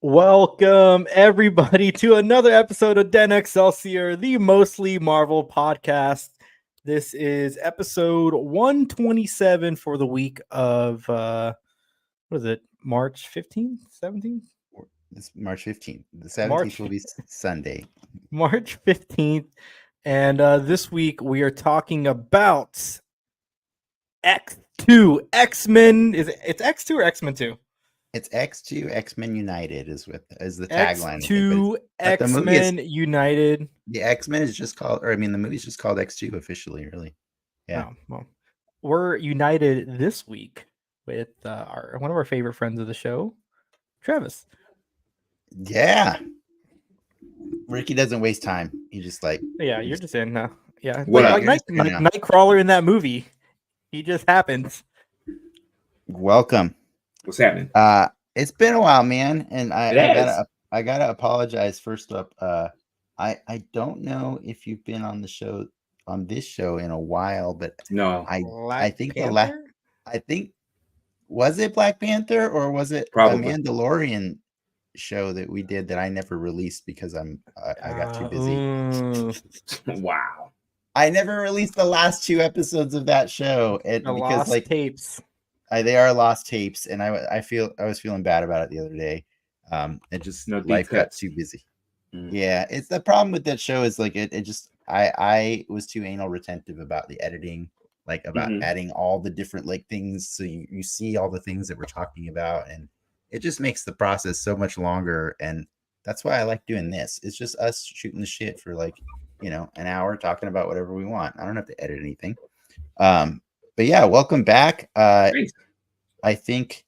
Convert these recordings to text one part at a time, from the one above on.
Welcome, everybody, to another episode of Den Excelsior, the Mostly Marvel podcast. This is episode 127 for the week of, what is it, March 15th, 17th? It's March 15th. The 17th March, will be Sunday. March 15th. And this week we are talking about X2, X-Men. It's X2 or X-Men 2? It's X2 X-Men United is the tagline. X2 X-Men United. The X-Men is just called, the movie's just called X2 officially, really. Yeah. Oh, well, we're united this week with one of our favorite friends of the show, Travis. Yeah. Ricky doesn't waste time. He just you're just in. Yeah, What like Nightcrawler in that movie. He just happens. Welcome. What's happening? It's been a while, man, and I gotta apologize first up. I don't know if you've been on this show in a while, but no, I think was it Black Panther or was it Probably. the Mandalorian show that we did that I never released because I got too busy. Wow. I never released the last 2 episodes of that show because lost tapes. They are lost tapes, and I was feeling bad about it the other day. It just life got too busy. Yeah, it's the problem with that show is I was too anal retentive about the editing, about adding all the different things, so you see all the things that we're talking about, and it just makes the process so much longer. And that's why I like doing this. It's just us shooting the shit for an hour talking about whatever we want. I don't have to edit anything. But yeah, welcome back. I think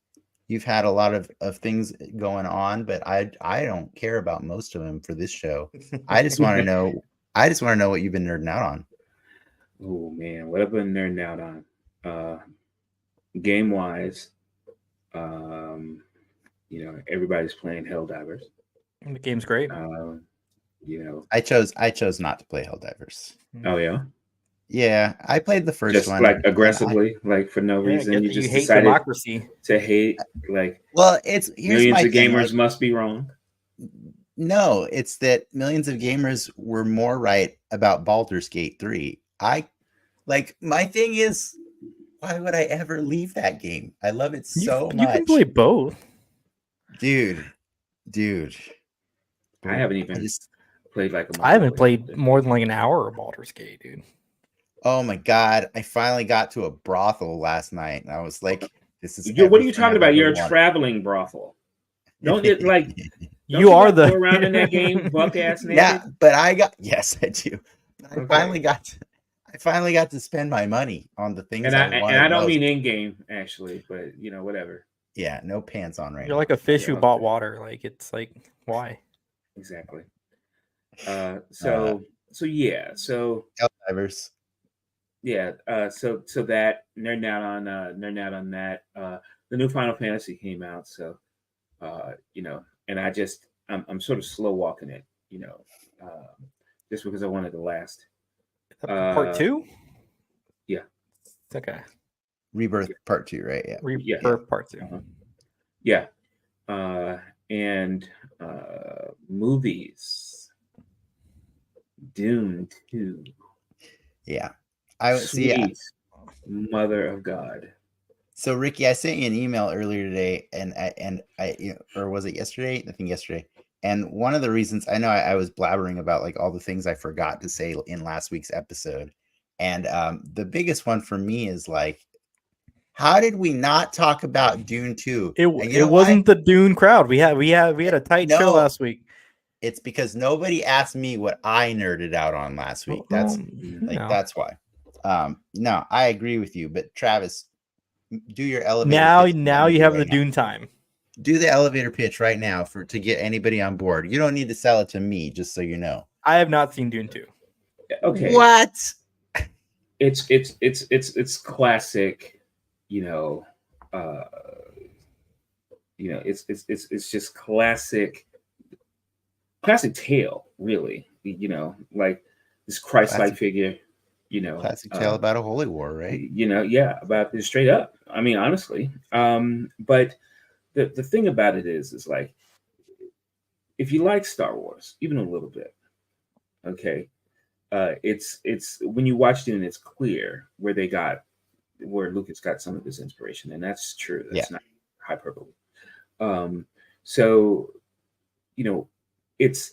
you've had a lot of things going on, but I don't care about most of them for this show. I just want to know. I just want to know what you've been nerding out on. Oh man, what I've been nerding out on, game wise, everybody's playing Helldivers. The game's great. I chose not to play Helldivers. Oh yeah. Yeah, I played the first one aggressively, for no reason. You just hate decided democracy. To hate it's millions of gamers must be wrong. No, it's that millions of gamers were more right about Baldur's Gate 3. My thing is, why would I ever leave that game? I love it so much. You can play both, dude. I haven't even played I haven't played more than an hour of Baldur's Gate, dude. Oh my god! I finally got to a brothel last night, and I was like, "This is." What are you talking about? You're a traveling brothle. Don't get you are the go around in that game, buck ass naked. Yeah, but I do. I finally got to spend my money on the things. And I don't mean in game actually, but whatever. Yeah, no pants on right. You're like a fish who bought water. Why? Exactly. So Helldivers. Yeah, so that nerding out on that. The new Final Fantasy came out, so and I'm sort of slow walking it, just because I wanted to last. Part 2? Yeah. Okay. Rebirth Part 2, right? Yeah. Rebirth Part 2. Uh-huh. Yeah. And movies. Dune 2. Yeah. I see. Mother of God. So Ricky, I sent you an email earlier today, and I or was it yesterday? I think yesterday. And one of the reasons I know I was blabbering about all the things I forgot to say in last week's episode, and the biggest one for me is how did we not talk about Dune 2? It wasn't the Dune crowd. We had a tight show last week. It's because nobody asked me what I nerded out on last week. That's that's why. No, I agree with you, but Travis, do your elevator. Now you have the Dune time. Do the elevator pitch right now to get anybody on board. You don't need to sell it to me, just so you know. I have not seen Dune 2. Okay. What? It's classic, it's just classic tale, really. This Christ-like figure. Classic tale about a holy war, right? About this straight up. I mean, honestly. But the thing about it is if you like Star Wars, even a little bit, okay, it's when you watch Dune, it's clear where Lucas got some of his inspiration, and that's true. That's not hyperbole. So, it's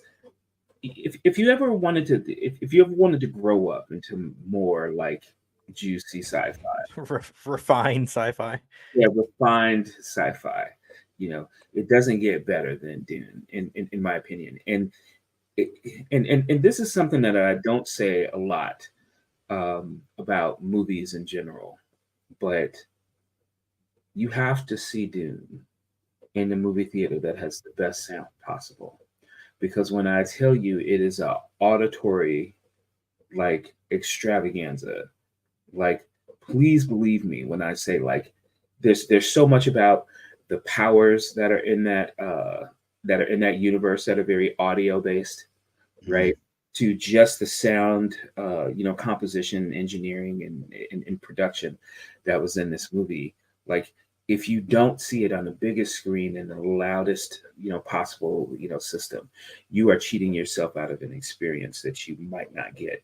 if you ever wanted to grow up into more like juicy sci-fi, refined sci-fi, refined sci-fi, it doesn't get better than Dune, in my opinion. And this is something that I don't say a lot about movies in general, but you have to see Dune in the movie theater that has the best sound possible. Because when I tell you it is a auditory like extravaganza, like please believe me when I say like there's so much about the powers that are in that universe that are very audio based, right? To just the sound, composition, engineering, and production that was in this movie. Like if you don't see it on the biggest screen and the loudest, possible, system, you are cheating yourself out of an experience that you might not get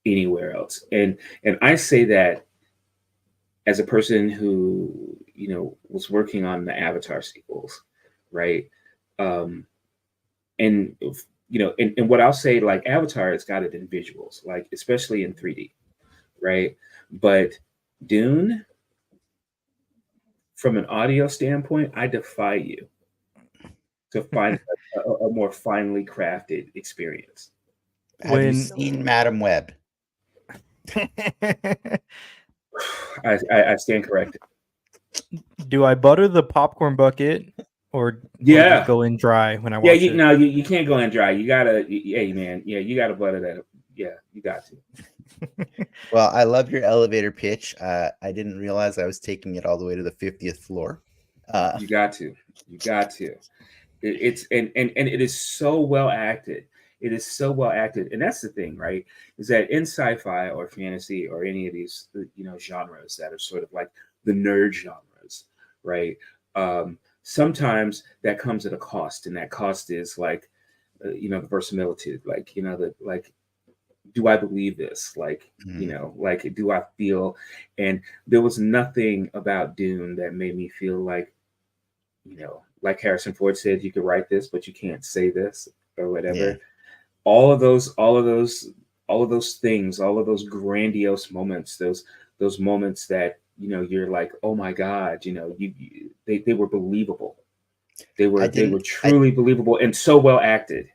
anywhere else. And I say that as a person who, was working on the Avatar sequels, right? And what I'll say, like Avatar, it's got it in visuals, like especially in 3D, right? But Dune, from an audio standpoint, I defy you to find a more finely crafted experience. Have you seen Madam Web? I stand corrected. Do I butter the popcorn bucket or just go in dry when I watch it? No, you can't go in dry. You gotta, hey man, you gotta butter that. Yeah, you got to. Well, I love your elevator pitch. I didn't realize I was taking it all the way to the 50th floor. You got to. It's and it is so well acted. It is so well acted, and that's the thing, right? Is that in sci-fi or fantasy or any of these, genres that are sort of like the nerd genres, right? Sometimes that comes at a cost, and that cost is like, the verisimilitude, like, do I believe this? Like, like, do I feel? And there was nothing about Dune that made me feel like, like Harrison Ford said, you could write this, but you can't say this or whatever. Yeah. All of those things, all of those grandiose moments, those moments that, you're like, oh my God, they were believable. They were truly believable and so well acted.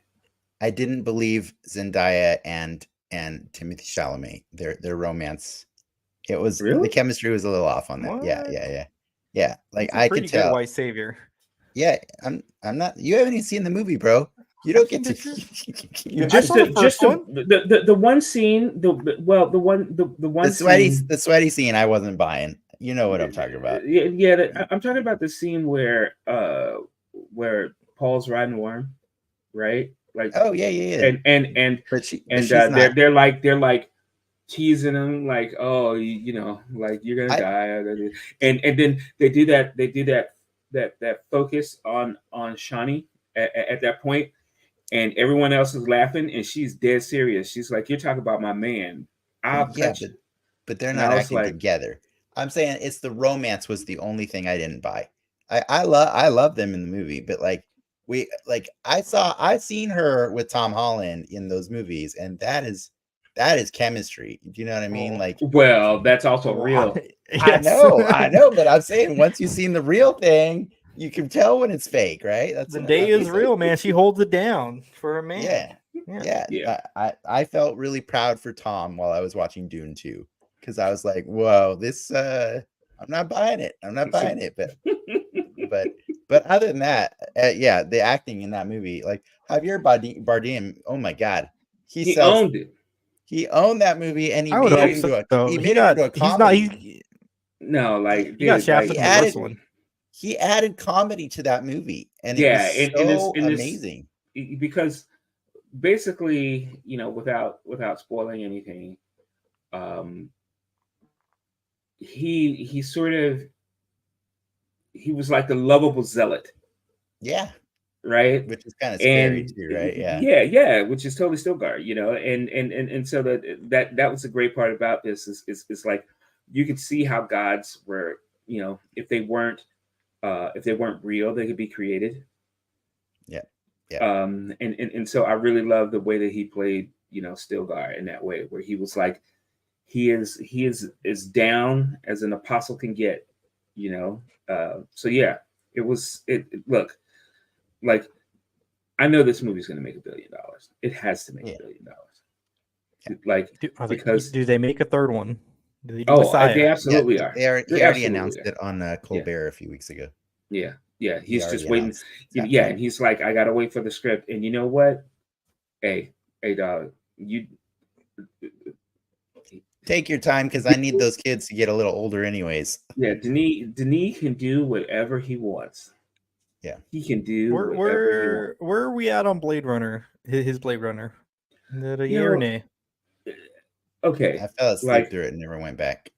I didn't believe Zendaya and Timothée Chalamet, their romance. It was the chemistry was a little off on that. What? Yeah. Like I could tell. White savior. Yeah, I'm not. You haven't even seen the movie, bro. You don't get to. The one scene. The sweaty scene. I wasn't buying. You know what I'm talking about. I'm talking about the scene where Paul's riding a worm, right? Like, oh yeah. They're like teasing him, like, oh, like you're gonna die, and then they do that focus on Shani at that point, and everyone else is laughing, and she's dead serious. She's like, "You're talking about my man." But they're not acting together. I'm saying it's the romance was the only thing I didn't buy. I love them in the movie, but I've seen her with Tom Holland in those movies, and that is chemistry. Do you know what I mean? Like, well, that's also real. Yes. I know, but I'm saying once you've seen the real thing, you can tell when it's fake, right? Zendaya is real, man. She holds it down for her man. Yeah. I felt really proud for Tom while I was watching Dune 2, because I was like, whoa, this I'm not buying it. But other than that, the acting in that movie, like Javier Bardem, oh my God, he owned it. He owned that movie, and he made it into a comedy. He got shafted in the first one. He added comedy to that movie, and it was amazing. Because basically, without spoiling anything, he was like the lovable zealot. Yeah. right? Which is kind of scary And too, right? Yeah. yeah, which is totally Stilgar, you know, and so that was the great part about this is like you could see how gods were, you know, if they weren't real, they could be created. Yeah. Yeah. And so I really love the way that he played, you know, Stilgar in that way, where he was like, he is as down as an apostle can get, you know. So yeah, look, like, I know this movie's going to make $1 billion. It has to make $1 billion. Like, because do they make a third one? Do they do they Messiah? absolutely are. He They already absolutely announced are. it on Colbert a few weeks ago. Yeah. He He's already just waiting. announced it's Yeah, happening. and he's like, I gotta wait for the script. And you know what? Hey, dog, you take your time because I need those kids to get a little older, anyways. Yeah, Denis can do whatever he wants. Yeah, he can do whatever he wants. Where are we at on Blade Runner? His Blade Runner. Is it a You year or know, nay? Okay, I fell asleep through it and never went back.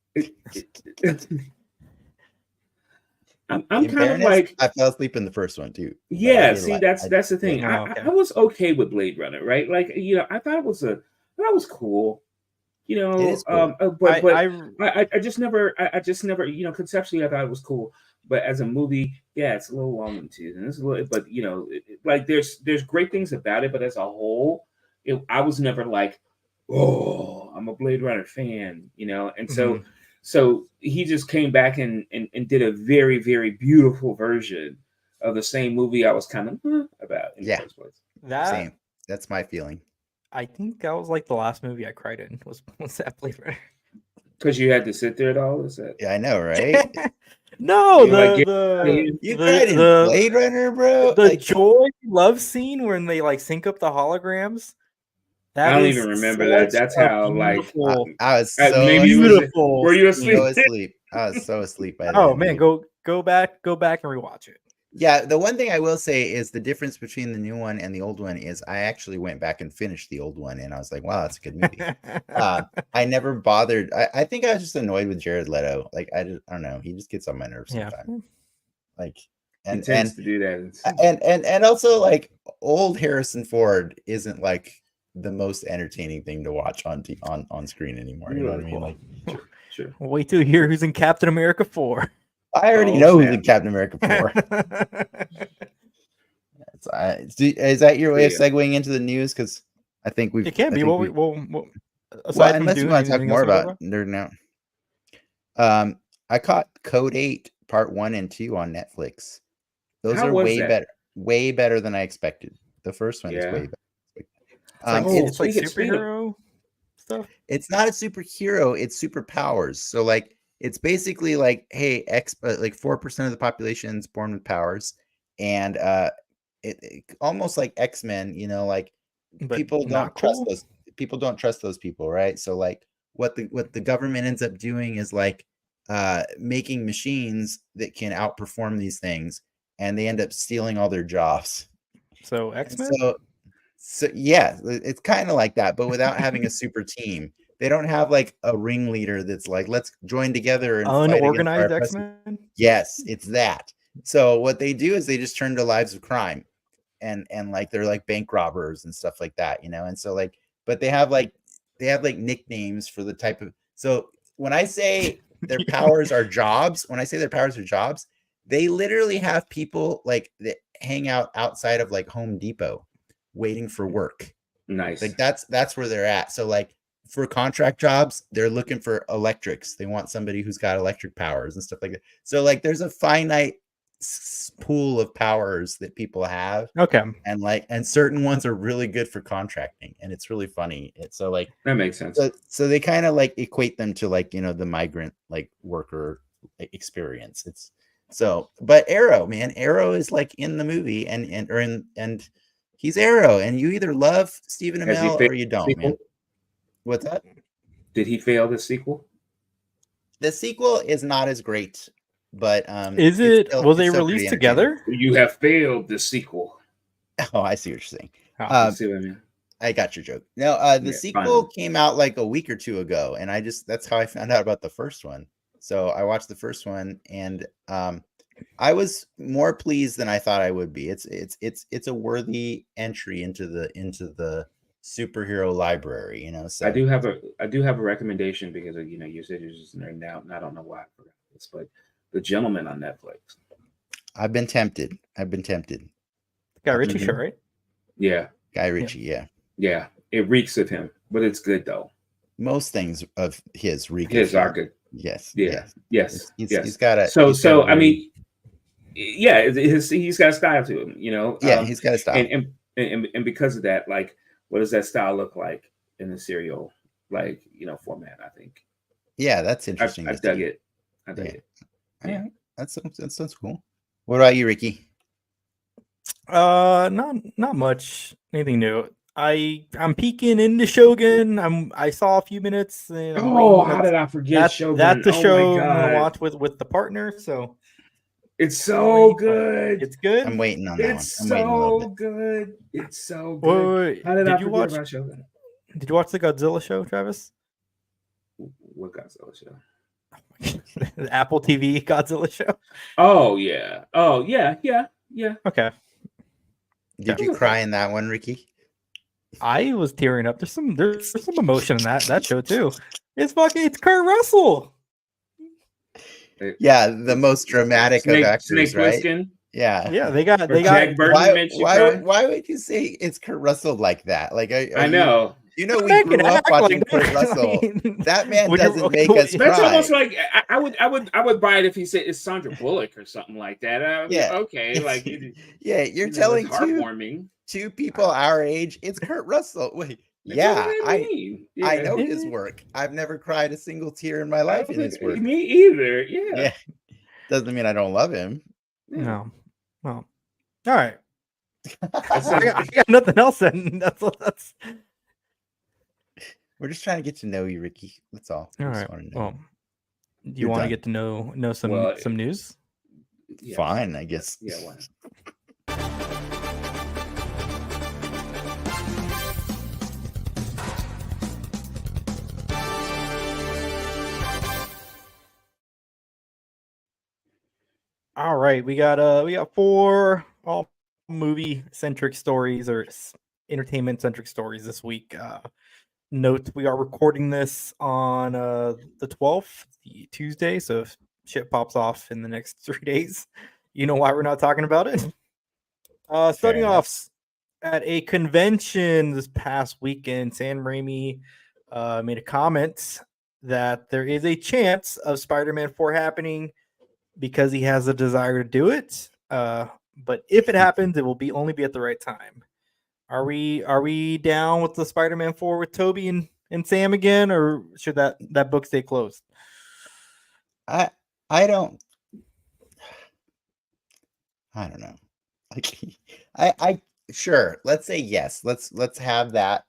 I'm kind of like, I fell asleep in the first one too. Yeah, see, that's the thing. Oh, okay. I was okay with Blade Runner, right? Like, you know, I thought it was cool. You know, it is cool. But I just never, you know, conceptually I thought it was cool. But as a movie, yeah, it's a little long in the tooth, and it's a little, but you know, like there's great things about it, but as a whole, I was never like, oh, I'm a Blade Runner fan, you know, and so. So he just came back and did a very, very beautiful version of the same movie I was kind of about in the first place. Same. That's my feeling. I think that was like the last movie I cried in was that Blade Runner. Because you had to sit there at all? Is that? Yeah, I know, right? No, you cried in Blade Runner, bro. The joy love scene when they like sync up the holograms. I don't even remember that. That's how I was so beautiful. Were you asleep? So asleep. I was so asleep by Oh man, go back and rewatch it. Yeah, the one thing I will say is the difference between the new one and the old one is I actually went back and finished the old one, and I was like, wow, that's a good movie. I never bothered. I think I was just annoyed with Jared Leto. Like I don't know, he just gets on my nerves sometimes. Like he tends to do that. And also like old Harrison Ford isn't like the most entertaining thing to watch on screen anymore. You know what I mean? Like, sure. Wait till you hear who's in Captain America 4. I already know who's in Captain America 4. Is that your way of segueing into the news? Because I think it can be. Unless you want to talk more about nerding out. I caught Code 8 Part 1 and 2 on Netflix. Those are way better than I expected. The first one is way better. It's like superhero stuff. It's not a superhero, it's superpowers. So like it's basically like, hey, like 4% of the population is born with powers, and it almost like X-Men, you know, like people don't trust those people, right? So like what the government ends up doing is like making machines that can outperform these things, and they end up stealing all their jobs. So X-Men. So yeah, it's kind of like that, but without having a super team. They don't have like a ringleader that's like, let's join together and unorganized X-Men. Yes, it's that. So what they do is they just turn to lives of crime, and like they're like bank robbers and stuff like that, you know. And so like, but they have like nicknames for the type of. So when I say their powers are jobs, they literally have people like that hang out outside of like Home Depot waiting for work. Nice. Like that's where they're at. So like for contract jobs, they're looking for electrics. They want somebody who's got electric powers and stuff like that. So like there's a finite pool of powers that people have. Okay. And certain ones are really good for contracting, and it's really funny. So like that makes sense. So they kind of like equate them to like, you know, the migrant like worker experience. It's so, but Arrow is like in the movie and he's Arrow, and you either love Stephen Amell or you don't, man. What's that? Did he fail the sequel? The sequel is not as great, but is it? Will they release together? You have failed the sequel. Oh, I see what you're saying. See what I mean? I got your joke. No, the sequel came out like a week or two ago, and that's how I found out about the first one. So I watched the first one, and I was more pleased than I thought I would be. It's a worthy entry into the superhero library, you know. So I do have a recommendation because you said you're just nerding out, and I don't know why I forgot this, but The Gentleman on Netflix. I've been tempted. Guy Ritchie show, right? Yeah, Guy Ritchie. Yeah. It reeks of him, but it's good though. Most things of his reek. His are good. Yes. Yeah. Yes. He's got a. So I mean, yeah, he's got a style to him, you know. Yeah, he's got a style, and because of that, like, what does that style look like in the serial, like, format? I think. Yeah, that's interesting. I dug it. I dug it. Yeah, that sounds cool. What about you, Ricky? Not much. Anything new? I'm peeking into Shogun. I saw a few minutes. And how did I forget Shogun? That's the show I'm gonna God. watch with the partner. So it's so good. It's good. I'm waiting on that one. It's so good. It's so good. Wait, how did I forget about Shogun? Did you watch the Godzilla show, Travis? What Godzilla show? The Apple TV Godzilla show. Oh yeah. Okay. Did you cry in that one, Ricky? I was tearing up. There's some emotion in that show too. It's Kurt Russell. Yeah, the most dramatic of actors, right? Plissken? Yeah. They got Jack Burton. Why would you say it's Kurt Russell like that? Like I know. We grew up watching Kurt Russell. That man doesn't make us cry. That's almost like I would buy it if he said it's Sandra Bullock or something like that. Yeah. Okay. Like you're telling heartwarming. Two people our age, it's Kurt Russell. Wait, I know his work. I've never cried a single tear in my life in his work. Me either. Yeah. Doesn't mean I don't love him. No. Well, all right. I got nothing else. Then that's. We're just trying to get to know you, Ricky. That's all. All right. Well, do you want to get to know some news? Yeah. Fine, I guess. Yeah. Why? All right, we got 4 all movie centric stories or entertainment centric stories this week. Note we are recording this on the 12th, Tuesday, so if shit pops off in the next 3 days, you know why we're not talking about it. Starting off at a convention this past weekend, Sam Raimi made a comment that there is a chance of Spider-Man 4 happening because he has a desire to do it. But if it happens, it will only be at the right time. Are we down with the Spider-Man 4 with Toby and Sam again, or should that book stay closed? I don't know. Like I sure, let's say yes. Let's have that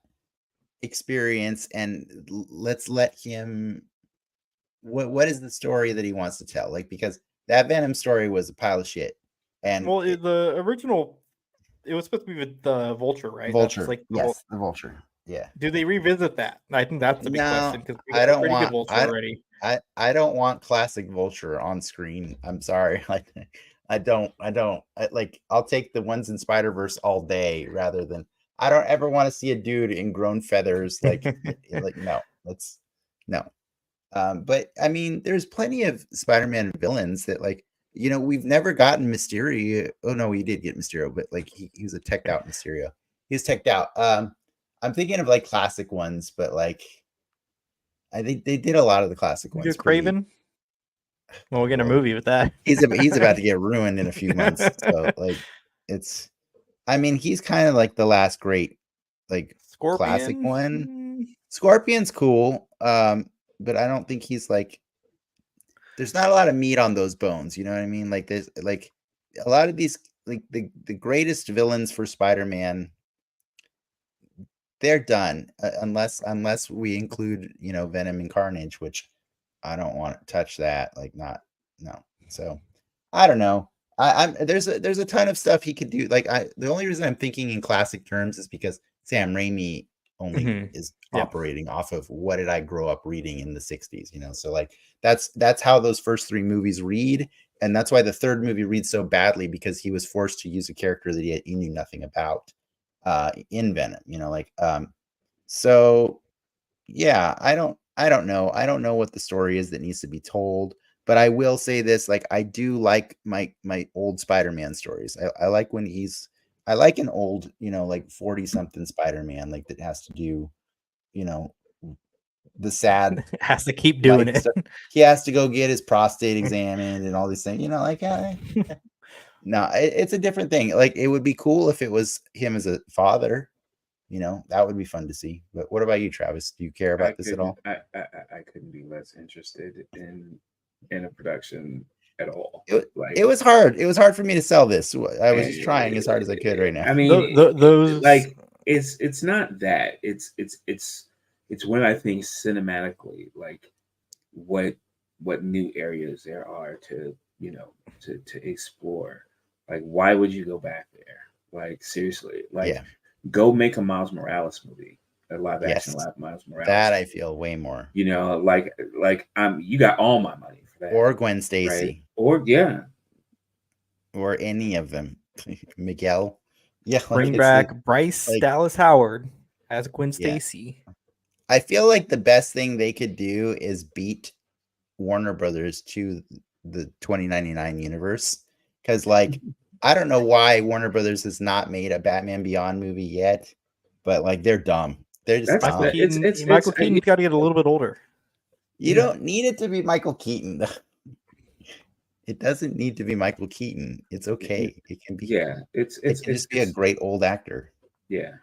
experience and let's let him what is the story that he wants to tell? Like, because that Venom story was a pile of shit. And the original, it was supposed to be with the Vulture, right? Vulture, like the Vulture. Yeah. Do they revisit that? I think that's the big question because I don't want Vulture already. I don't want classic Vulture on screen. I'm sorry. Like I'll take the ones in Spider-Verse all day rather than I don't ever want to see a dude in grown feathers. Like no. But I mean, there's plenty of Spider-Man villains that we've never gotten Mysterio. Oh no, we did get Mysterio, but like he was a teched out Mysterio. He was teched out. I'm thinking of like classic ones, but like I think they did a lot of the classic ones. Craven. Well, we're getting a movie with that. He's about to get ruined in a few months. So like he's kind of like the last great like Scorpion. Classic one. Scorpion's cool. But I don't think he's like there's not a lot of meat on those bones, you know what I mean? Like there's like a lot of these like the greatest villains for Spider-Man, they're done unless we include, Venom and Carnage, which I don't want to touch that. Like no. So I don't know. There's a ton of stuff he could do. Like the only reason I'm thinking in classic terms is because Sam Raimi only is operating off of what did I grow up reading in the 60s, you know? So like that's how those first 3 movies read. And that's why the third movie reads so badly, because he was forced to use a character that he knew nothing about in Venom, you know, like so yeah, I don't know. I don't know what the story is that needs to be told, but I will say this, like I do like my old Spider-Man stories. I like when I like an old, you know, like 40 something Spider-Man, like that has to do, you know, the sad has to keep doing it. stuff. He has to go get his prostate examined and all these things, you know, like no, it's a different thing. Like it would be cool if it was him as a father, you know, that would be fun to see. But what about you, Travis? Do you care about this at all? I couldn't be less interested in a production at all. It was hard. It was hard for me to sell this. I was just trying as hard as I could right now. I mean, those like it's not that. It's when I think cinematically, like what new areas there are to, you know, to explore. Like, why would you go back there? Like, seriously, like go make a Miles Morales movie, a live action Miles Morales. That I feel way more. You know, like you got all my money for that. Or Gwen Stacy. Right? Or or any of them. Miguel. Yeah. Bring back Bryce Dallas Howard as Gwen Stacy. I feel like the best thing they could do is beat Warner Brothers to the 2099 universe. Because, like, I don't know why Warner Brothers has not made a Batman Beyond movie yet, but like they're dumb. They're just dumb. Michael Keaton's got to get a little bit older. You don't need it to be Michael Keaton. It doesn't need to be Michael Keaton. It's okay. It can be. Yeah, it can just be a great old actor. Yeah.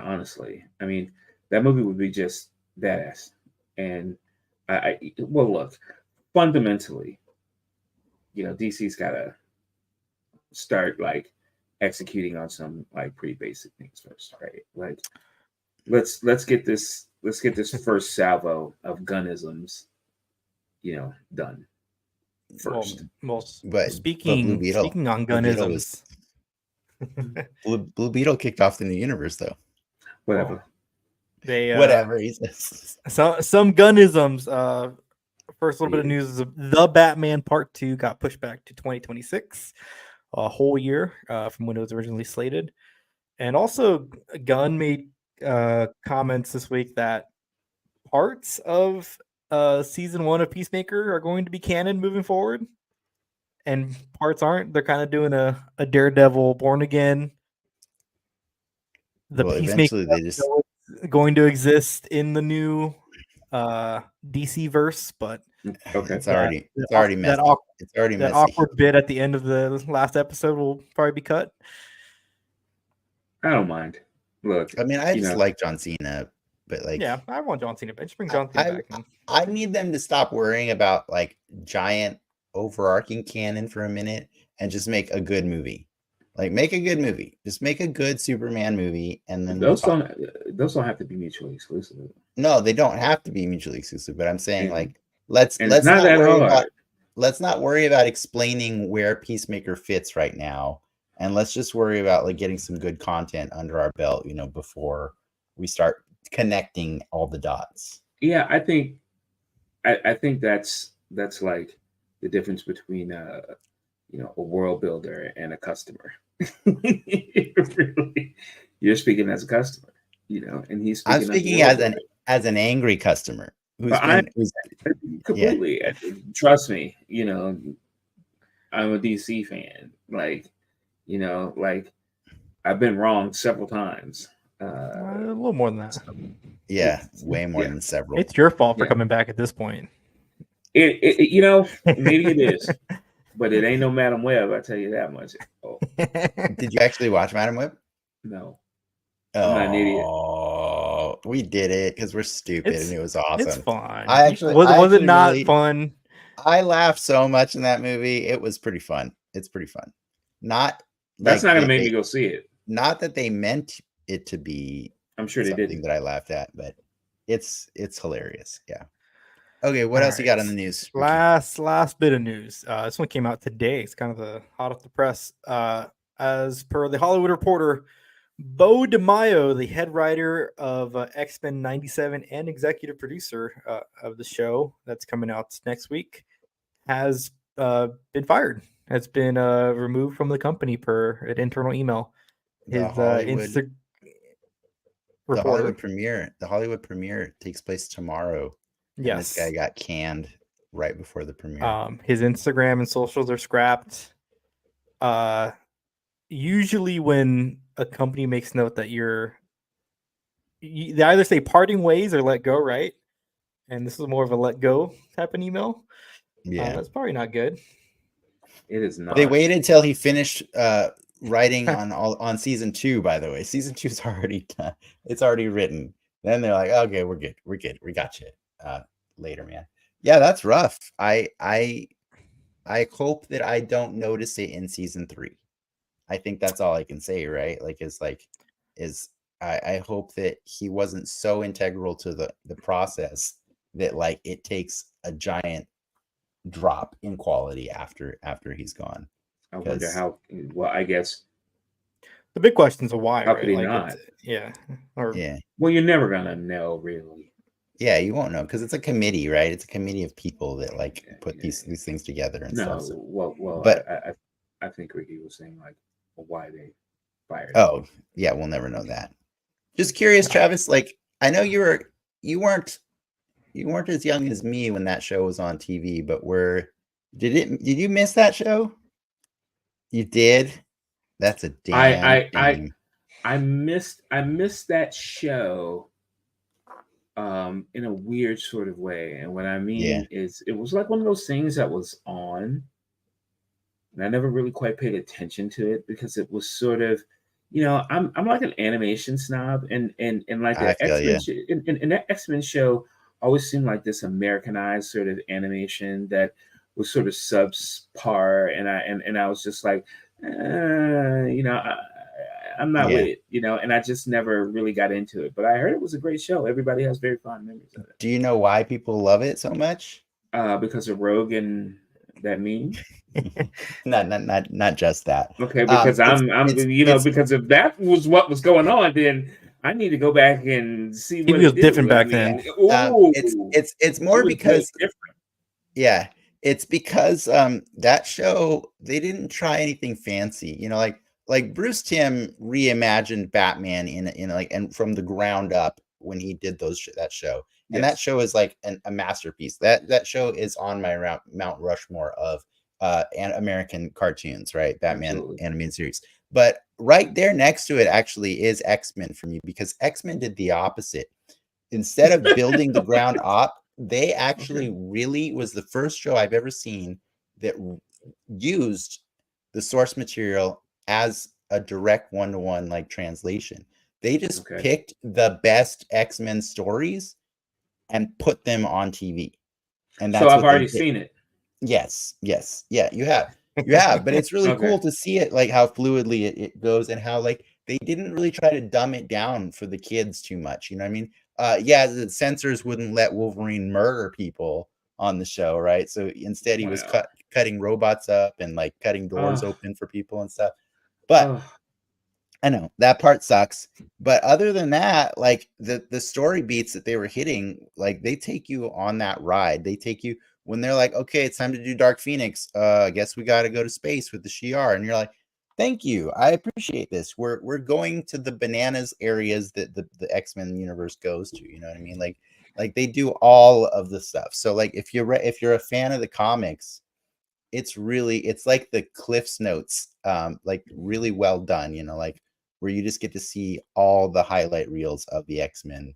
Honestly, I mean, that movie would be just badass. And well, look, fundamentally, you know, DC's got to start like executing on some like pretty basic things first, right? Like, let's get this first salvo of gunnisms, you know, done first. But speaking on gunnisms, Blue Beetle kicked off the new universe, though. Whatever. Whatever he says. Some gunnisms. First little bit of news is The Batman Part 2 got pushed back to 2026, a whole year from when it was originally slated. And also, Gunn made comments this week that parts of season 1 of Peacemaker are going to be canon moving forward, and parts aren't. They're kind of doing a Daredevil Born Again. Peacemaker is going to exist in the new DC verse, but it's already messy. That awkward bit at the end of the last episode will probably be cut. I don't mind. Look, I mean, I just like John Cena, but like, yeah, I want John Cena, but just bring John Cena back. I need them to stop worrying about like giant overarching canon for a minute and just make a good movie. Like, make a good movie. Just make a good Superman movie, and then those don't have to be mutually exclusive. No, they don't have to be mutually exclusive. But I'm saying, like, let's not worry about explaining where Peacemaker fits right now, and let's just worry about like getting some good content under our belt, you know, before we start connecting all the dots. Yeah, I think that's like the difference between you know, a world builder and a customer. Really, you're speaking as a customer, you know, and he's speaking. I'm speaking as an angry customer. Completely. Yeah. Trust me, you know, I'm a DC fan. Like, you know, like I've been wrong several times. A little more than that. Yeah, way more than several. It's your fault for coming back at this point. It you know, maybe it is. But it ain't no Madam Web, I tell you that much. Oh. Did you actually watch Madam Web? No. I'm not an idiot. We did it because we're stupid and it was awesome. It's fine. Was it not fun? I laughed so much in that movie. It was pretty fun. It's pretty fun. That's not gonna make me go see it. Not that they meant it to be. I'm sure they didn't. That I laughed at, but it's hilarious. Yeah. Okay, what else you got on the news? Last bit of news. This one came out today. It's kind of the hot off the press. As per the Hollywood Reporter, Bo DeMaio, the head writer of X-Men 97 and executive producer of the show that's coming out next week, has been fired. Has been removed from the company per an internal email. The His Hollywood reporter. The Hollywood premiere takes place tomorrow. And this guy got canned right before the premiere. His Instagram and socials are scrapped. Usually when a company makes note that they either say parting ways or let go, right? And this is more of a let go type of email. Yeah, that's probably not good. It is not. They waited until he finished writing on season 2. By the way, season 2 is already done. It's already written. Then they're like, okay, we're good. We got you. Later, man. Yeah, that's rough. I hope that I don't notice it in season 3. I think that's all I can say, right? I hope that he wasn't so integral to the process that like it takes a giant drop in quality after he's gone. I wonder how. Well, I guess the big question is why. How right? could he not? Yeah. Well, you're never gonna know, really. Yeah, you won't know because it's a committee, right? It's a committee of people that put these things together and stuff. So. Well, but I think Ricky was saying like why they fired. Oh, yeah, we'll never know that. Just curious, Travis. Like, I know you weren't as young as me when that show was on TV, but did you miss that show? You did. That's a damn shame. I missed that show in a weird sort of way. And what I mean is it was like one of those things that was on and I never really quite paid attention to it because it was sort of, I'm like an animation snob and like the X-Men and that X-Men show always seemed like this Americanized sort of animation that was sort of subpar and I was just like I'm not with it, and I just never really got into it. But I heard it was a great show. Everybody has very fond memories of it. Do you know why people love it so much? Because of Rogue and that meme. not just that. Okay, because because if that was what was going on, then I need to go back and see what it was different back then. It's more because different. Yeah, it's because that show they didn't try anything fancy. Like Bruce Timm reimagined Batman and from the ground up when he did that show. And that show is like a masterpiece. That show is on my Mount Rushmore of American cartoons, right? Batman animated series. But right there next to it actually is X-Men for me because X-Men did the opposite. Instead of building the ground up, they actually really was the first show I've ever seen that used the source material as a direct one-to-one like translation. They just picked the best X-Men stories and put them on TV. And that's so I've already seen it. Yes. Yeah, you have. But it's really cool to see it like how fluidly it goes and how like they didn't really try to dumb it down for the kids too much. You know what I mean? The censors wouldn't let Wolverine murder people on the show, right? So instead he was cutting robots up and like cutting doors open for people and stuff. But I know that part sucks. But other than that, like the story beats that they were hitting, like they take you on that ride. They take you when they're like, okay, it's time to do Dark Phoenix. I guess we got to go to space with the Shi'ar. And you're like, thank you. I appreciate this. We're going to the bananas areas that the X-Men universe goes to. You know what I mean? Like they do all of the stuff. So like if you're a fan of the comics, it's like the Cliff's Notes, like really well done. Like where you just get to see all the highlight reels of the X-Men.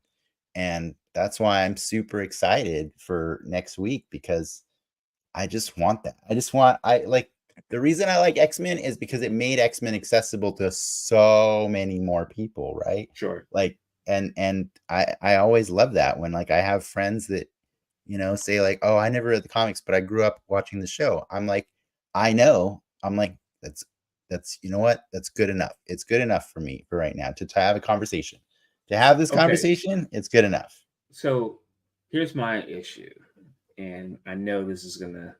And that's why I'm super excited for next week because I just want that. The reason I like X-Men is because it made X-Men accessible to so many more people, right? Sure. Like, and I always love that when like I have friends that, say like, oh, I never read the comics, but I grew up watching the show. I'm like, I know. I'm like, that's you know what? That's good enough. It's good enough for me for right now to have a conversation. To have this conversation, it's good enough. So here's my issue, and I know this is gonna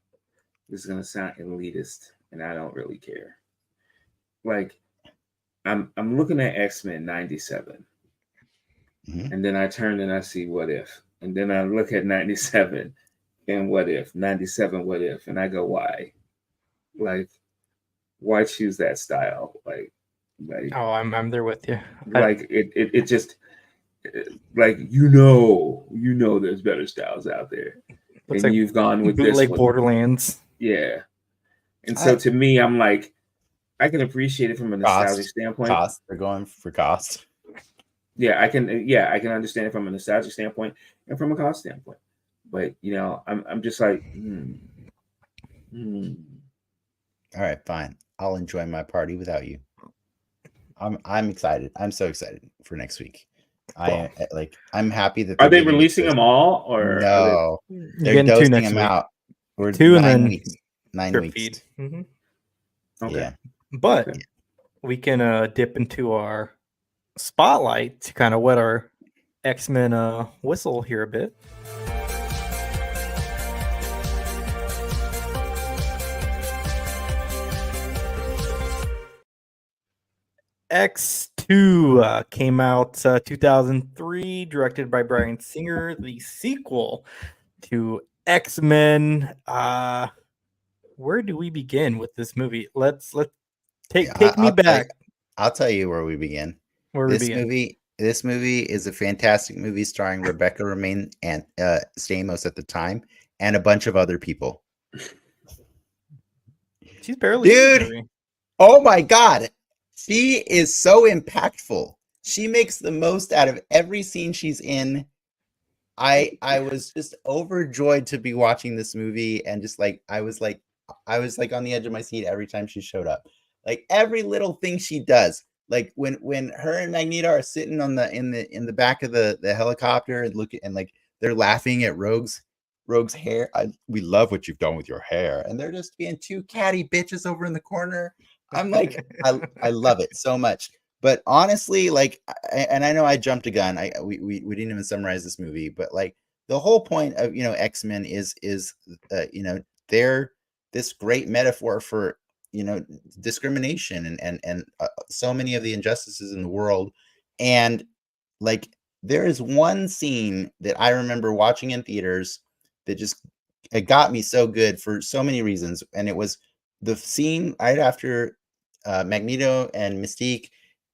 sound elitist, and I don't really care. Like I'm looking at X-Men 97. Mhm. And then I turn and I see What If. And then I look at 97 and What If, 97 What If, and I go, why? Like, why choose that style? Oh, I'm there with you. It just like there's better styles out there, Looks and like you've gone with this bootleg one. Borderlands. Yeah, and so to me, I'm like, I can appreciate it from a nostalgic standpoint. Cost. They're going for cost. Yeah, I can understand it from a nostalgic standpoint and from a cost standpoint. But I'm just like, All right, fine. I'll enjoy my party without you. I'm excited. I'm so excited for next week. I'm happy that Are they releasing them all, or no? They're dosing them out. We're 2 and then 9 weeks. Mm-hmm. Okay. Yeah, but we can dip into our spotlight to kind of wet our X-Men whistle here a bit. X2 came out 2003, directed by Bryan Singer, the sequel to X-Men. Where do we begin with this movie? Let's take me back. I'll tell you where we begin. This movie is a fantastic movie starring Rebecca Romijn and Stamos at the time, and a bunch of other people. She's barely dude. Oh my god, she is so impactful. She makes the most out of every scene she's in. I was just overjoyed to be watching this movie, and just like I was like on the edge of my seat every time she showed up. Like every little thing she does. Like when her and Magneto are sitting on in the back of the helicopter and like they're laughing at Rogue's hair. We love what you've done with your hair, and they're just being two catty bitches over in the corner. I'm like, I love it so much. But honestly, like, and I know I jumped a gun. We didn't even summarize this movie, but like the whole point of X-Men is they're this great metaphor for discrimination and so many of the injustices in the world. And like there is one scene that I remember watching in theaters that it got me so good for so many reasons, and it was the scene right after Magneto and Mystique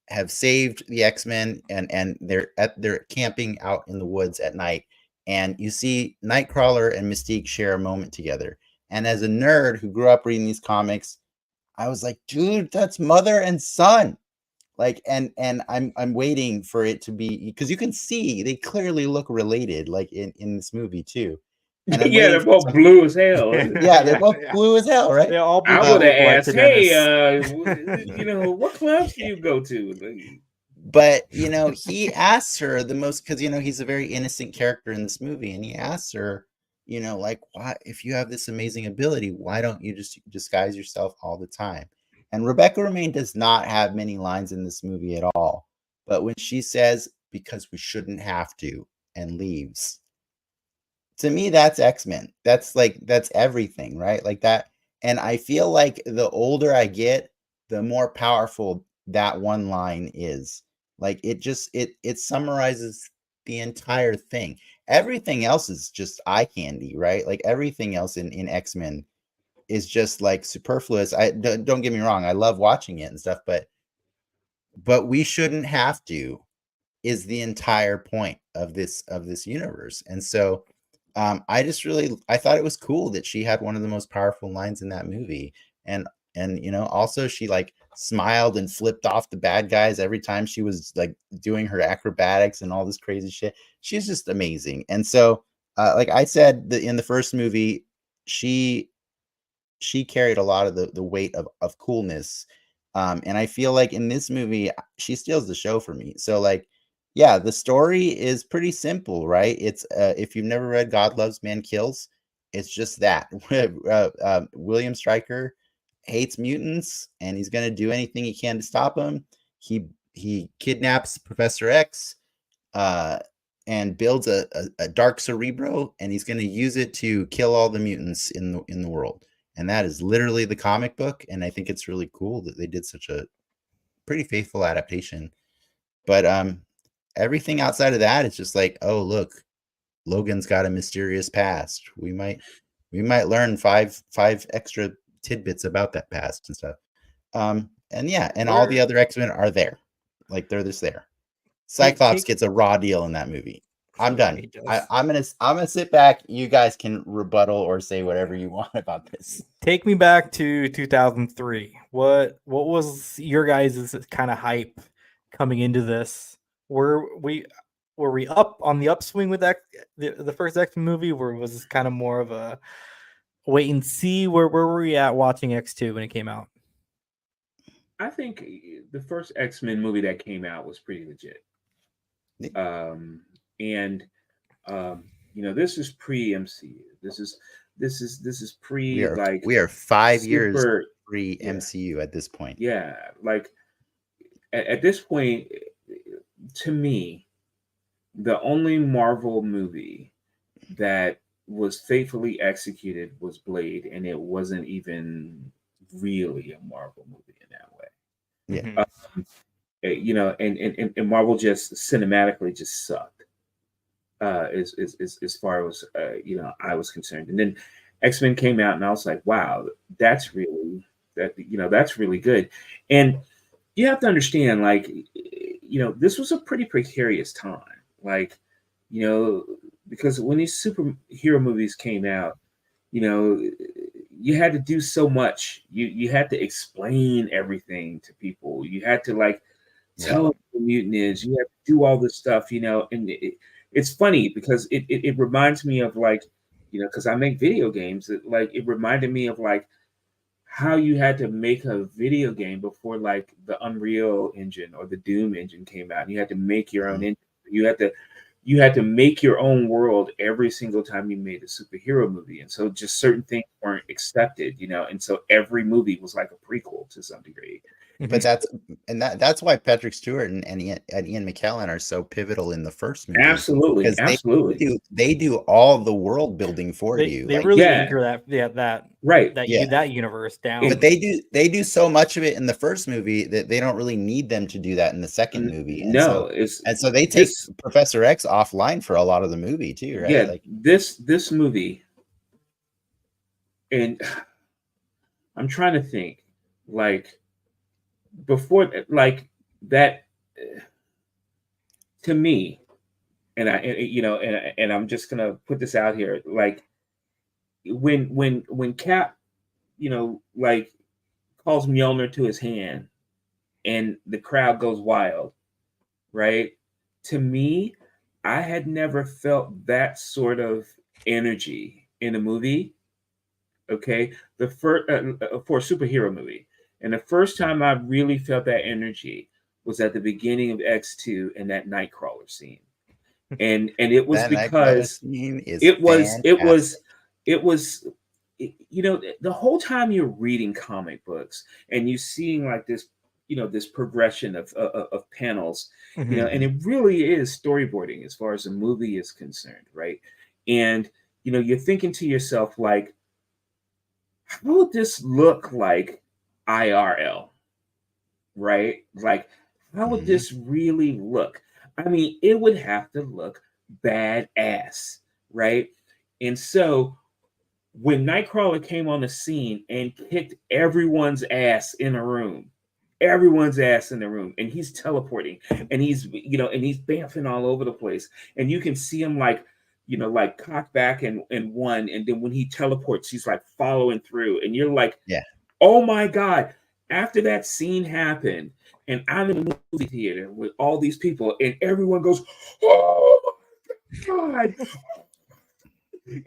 have saved the X-Men, and they're camping out in the woods at night, and you see Nightcrawler and Mystique share a moment together. And as a nerd who grew up reading these comics, I was like, dude, that's mother and son. Like, and I'm waiting for it to be, because you can see they clearly look related, like in this movie too. And they're both blue as hell. Yeah, they're both blue as hell, right? I would have asked, hey, what clubs do you go to? But he asks her the most, because he's a very innocent character in this movie, and he asks her, like, why, if you have this amazing ability, why don't you just disguise yourself all the time? And Rebecca Romijn does not have many lines in this movie at all. But when she says, because we shouldn't have to, and leaves, to me, that's X-Men. That's everything, right? Like that. And I feel like the older I get, the more powerful that one line is. Like it summarizes the entire thing. Everything else is just eye candy, right? Like everything else in X-Men is just like superfluous. Don't get me wrong, I love watching it and stuff, but we shouldn't have to is the entire point of this universe. And so I thought it was cool that she had one of the most powerful lines in that movie. And also she like smiled and flipped off the bad guys every time she was like doing her acrobatics and all this crazy shit. She's just amazing. And so like I said, in the first movie, she carried a lot of the weight of coolness. And I feel like in this movie, she steals the show for me. So like, yeah, the story is pretty simple, right? It's if you've never read God Loves, Man Kills, it's just that. William Stryker hates mutants, and he's going to do anything he can to stop them. He kidnaps Professor X and builds a dark cerebro, and he's going to use it to kill all the mutants in the world. And that is literally the comic book. And I think it's really cool that they did such a pretty faithful adaptation. But everything outside of that is just like, oh look, Logan's got a mysterious past. We might learn five extra tidbits about that past and stuff. And yeah, and all the other X-Men are there. Like they're just there. Cyclops gets a raw deal in that movie. I'm done. I'm gonna sit back. You guys can rebuttal or say whatever you want about this. Take me back to 2003. What was your guys' kind of hype coming into this? Were we up on the upswing with the first X-Men movie, or was this kind of more of a wait and see? Where were we at watching X2 when it came out? I think the first X-Men movie that came out was pretty legit. This is pre-MCU. This is pre we are 5 years pre-MCU at this point. Yeah, like at this point, to me, the only Marvel movie that was faithfully executed was Blade, and it wasn't even really a Marvel movie in that way. Yeah. And Marvel just cinematically just sucked. As far as I was concerned. And then X-Men came out, and I was like, wow, that's really good. And you have to understand, like, this was a pretty precarious time. Like, because when these superhero movies came out, you had to do so much. You had to explain everything to people. You had to tell them what the mutant is. You had to do all this stuff, and it's funny because it reminds me of because I make video games. It reminded me of how you had to make a video game before the Unreal Engine or the Doom engine came out. You had to make your own engine. You had to make your own world every single time you made a superhero movie. And so just certain things weren't accepted, and so every movie was like a prequel to some degree. But that's why Patrick Stewart and Ian McKellen are so pivotal in the first movie. Absolutely, absolutely. They do all the world building for you. They really anchor that universe down. But they do so much of it in the first movie that they don't really need them to do that in the second movie. And so they take Professor X offline for a lot of the movie too, right? Yeah, this movie, and I'm trying to think before that to me, and I'm just gonna put this out here, when Cap calls Mjolnir to his hand and the crowd goes wild, right? To me, I had never felt that sort of energy in a movie. Okay, the first for a superhero movie. And the first time I really felt that energy was at the beginning of X2 and that Nightcrawler scene. And it was because it was the whole time you're reading comic books and you're seeing this progression of panels, and it really is storyboarding as far as a movie is concerned, right? And you're thinking to yourself, how would this look like IRL, right? How would this really look? I mean, it would have to look badass, right? And so when Nightcrawler came on the scene and kicked everyone's ass in the room, and he's teleporting, and he's he's bamfing all over the place, and you can see him cock back and one, and then when he teleports, he's following through, and you're oh my God. After that scene happened, and I'm in the movie theater with all these people, and everyone goes, oh my God.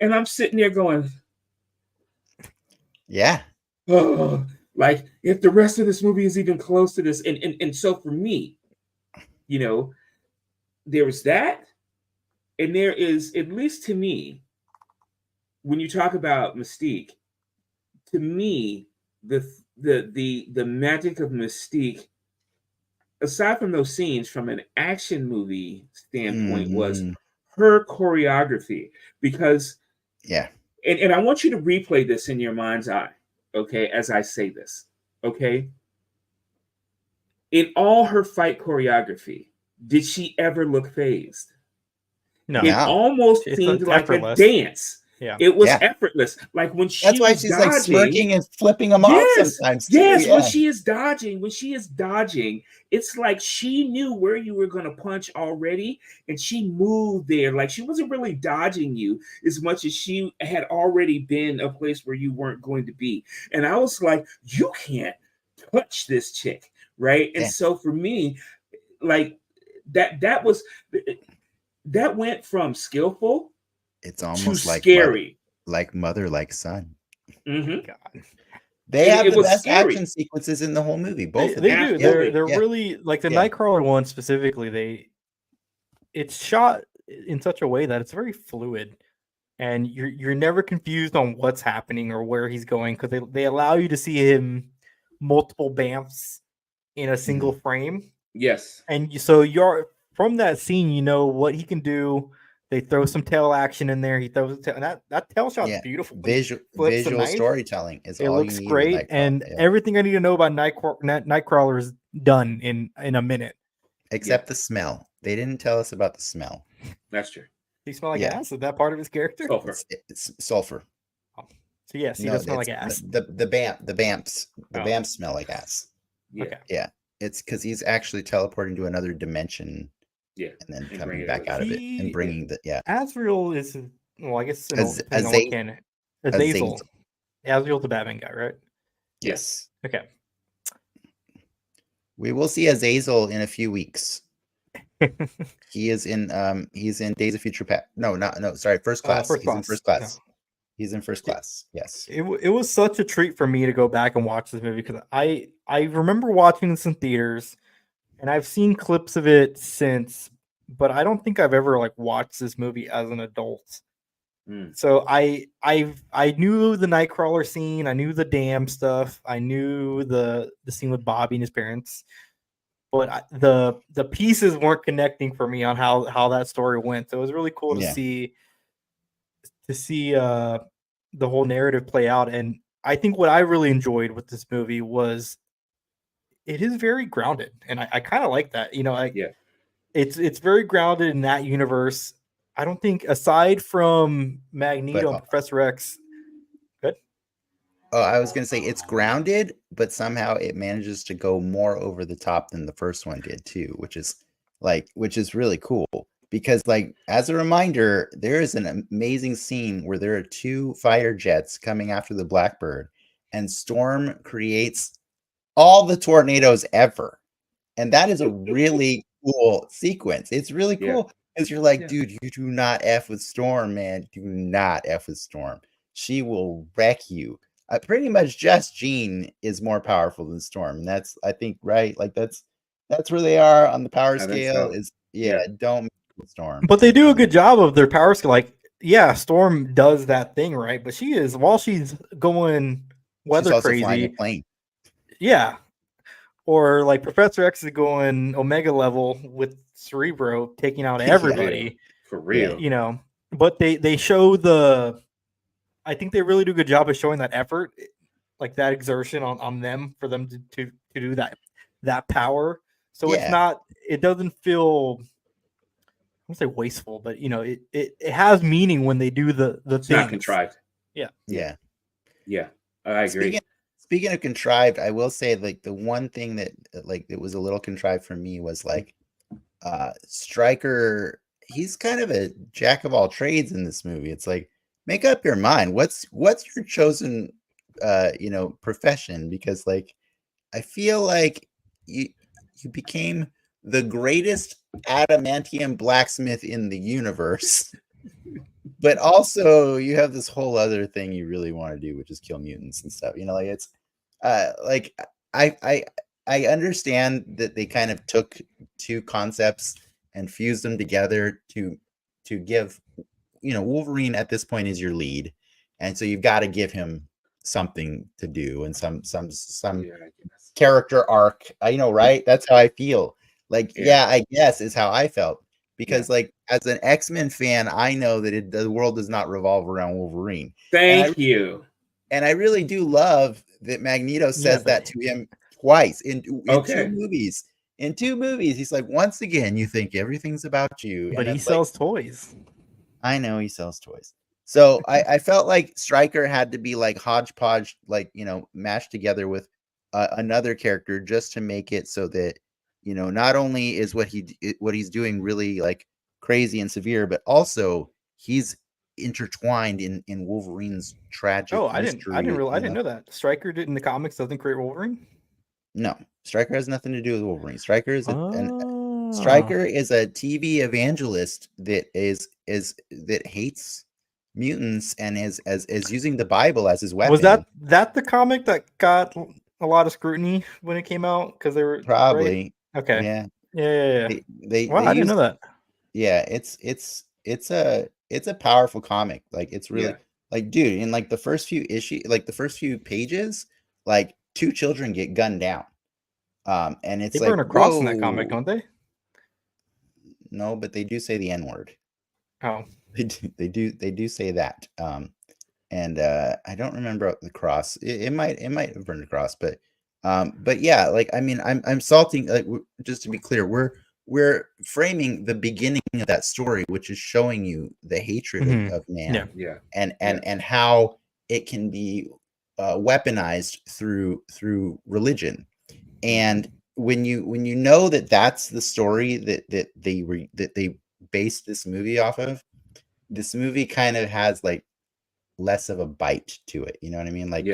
And I'm sitting there going, yeah. Oh, if the rest of this movie is even close to this. And so for me, there's that. And there is, at least to me, when you talk about Mystique, to me, the magic of Mystique, aside from those scenes from an action movie standpoint, was her choreography. Because and I want you to replay this in your mind's eye, okay, as I say this, okay? in all her fight choreography, did she ever look phased? No, It almost It's seemed like effortless. a dance. Yeah. It was Yeah. effortless. Like when she That's why was she's dodging, like smirking and flipping them off sometimes too. Yes, Yeah. when she is dodging, it's like she knew where you were going to punch already, and she moved there. Like she wasn't really dodging you as much as she had already been a place where you weren't going to be. And I was like, you can't touch this chick, right? And Yeah. so for me, like that went from skillful It's to almost like scary. mother, like son. Mm-hmm. God. They And have it the was best scary. action sequences in the whole movie. Both of They them. do. Absolutely. They're Yeah. really like the Yeah. Nightcrawler one specifically. It's shot in such a way that it's very fluid, and you're never confused on what's happening or where he's going, because they allow you to see him multiple bamfs in a single frame, Yes. and so you're from that scene, you know what he can do. They throw some tail action in there. He throws a tail, and that tail shot's Yeah. beautiful. When he flips the Visual knife, storytelling is it all looks you need. great, and everything I need to know about Nightcrawler is done in a minute. Except the smell. They didn't tell us about the smell. That's true. He smell like Yeah. ass? Is that part of his character? Sulfur. It's sulfur. Oh. So yes, he does smell like ass. The bamps smell like ass. Yeah. Okay. Yeah. It's because he's actually teleporting to another dimension. Yeah. And then And coming bringing back it out of it He- and bringing the Azrael is, well, I guess Az- depending on what Azazel. canon. Azazel. Azrael's the Batman guy, right? Yes. Okay. We will see Azazel in a few weeks. He's in Days of Future Past. First Class. First He's in Class. First Class. No. He's in First Class. Yes. It was such a treat for me to go back and watch this movie, because I remember watching this in theaters, and I've seen clips of it since, but I don't think I've ever like watched this movie as an adult. So I knew the Nightcrawler scene, I knew the dam stuff, I knew the scene with Bobby and his parents, but the pieces weren't connecting for me on how that story went. So it was really cool to see the whole narrative play out. And I think what I really enjoyed with this movie was it is very grounded, and I kind of like that. It's very grounded in that universe. I don't think, aside from Magneto and Professor X. Good. Oh, I was gonna say it's grounded, but somehow it manages to go more over the top than the first one did too, which is really cool. Because, like, as a reminder, there is an amazing scene where there are two fighter jets coming after the Blackbird, and Storm creates all the tornadoes ever. And that is a really cool sequence. It's really cool because you're like, dude, you do not F with Storm, man. Do not F with Storm. She will wreck you. Pretty much just Jean is more powerful than Storm. And that's, I think, right? Like, that's where they are on the power scale. Don't Storm. But they do a good job of their power skill. Like, yeah, Storm does that thing, right? But while she's going weather crazy, flying a plane. Yeah. Or like Professor X is going Omega level with Cerebro, taking out everybody. For real. But they show I think they really do a good job of showing that effort, like that exertion on them, for them to do that power. So it doesn't feel, I won't say wasteful, but it has meaning when they do the it's things. not contrived. Yeah. I agree. Speaking of contrived, I will say, like, the one thing that, like, it was a little contrived for me was, like, Stryker. He's kind of a jack of all trades in this movie. It's like, make up your mind. What's your chosen profession? Because, like, I feel like you became the greatest adamantium blacksmith in the universe. But also you have this whole other thing you really want to do, which is kill mutants and stuff. Like, it's like, I understand that they kind of took two concepts and fused them together to give, Wolverine at this point is your lead. And so you've got to give him something to do and some character arc. I know, right? That's how I feel. Like, I guess is how I felt. Because, like, as an X-Men fan, I know that the world does not revolve around Wolverine. Thank you. And I really do love that Magneto says that to him twice in two Okay. movies. In 2 movies, he's like, once again, you think everything's about you. But And he it's like, sells toys. I know he sells toys. So I felt like Stryker had to be like hodgepodge, like, you know, mashed together with another character just to make it so that, you know, not only is what he's doing really like crazy and severe, but also he's intertwined in Wolverine's tragic I history. didn't know that. Stryker in the comics doesn't create Wolverine. No, Stryker has nothing to do with Wolverine. Stryker is Oh. Stryker is a TV evangelist that that hates mutants and is using the Bible as his weapon. Was that the comic that got a lot of scrutiny when it came out because they were probably right? Okay. Yeah. They Wow, I didn't know that. Yeah, it's a powerful comic. Like it's really like, dude, in like the first few pages, like 2 children get gunned down. And it's they like burn a cross in that comic, don't they? No, but they do say the N-word. Oh, They do say that. And I don't remember the cross. It might have burned a cross, but yeah, like I mean, I'm salting. Like, just to be clear, we're framing the beginning of that story, which is showing you the hatred of man, and how it can be weaponized through religion. And when you know that that's the story that they based this movie off of, this movie kind of has like less of a bite to it. You know what I mean? Like